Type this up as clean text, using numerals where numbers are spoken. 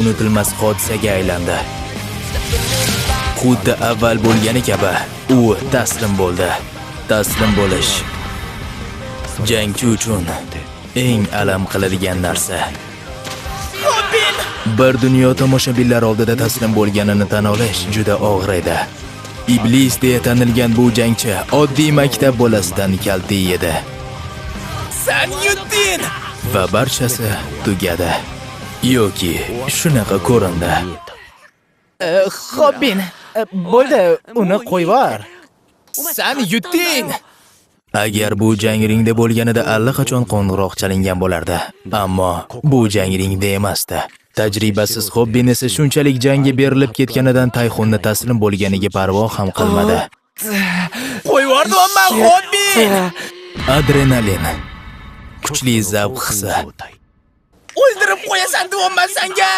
unutilmas hodisaga aylandi. Xuddi avval bo'lgani kabi, u taslim bo'ldi. Taslim bo'lish jangchi uchun eng alam qiladigan narsa. Robin! Bir dunyo tomoshabinlar oldida taslim bo'lganini tan olish juda og'ir edi. Iblis deya tanilgan bu jangchi oddiy maktab bolasidan kalti edi. Sen yutding! Va barchasi tugadi. Yoki shunaqa ko'rindi. Robin, bo'ldi, uni qo'yvor. Sen yutding! Agar bu jang ringda bo'lganida allaqachon qo'ng'iroq chalingan bo'lardi. Ammo bu jang ringda emasdi. Tajribasiz Xobbin esa shunchalik jangga berilib ketganidan Tayxunni taslim bo'lganiga parvo ham qilmadi. Qo'yvordim, Robin! Adrenalin, kuchli zavq hissi. O'ldirib qo'yasan, deyapman senga!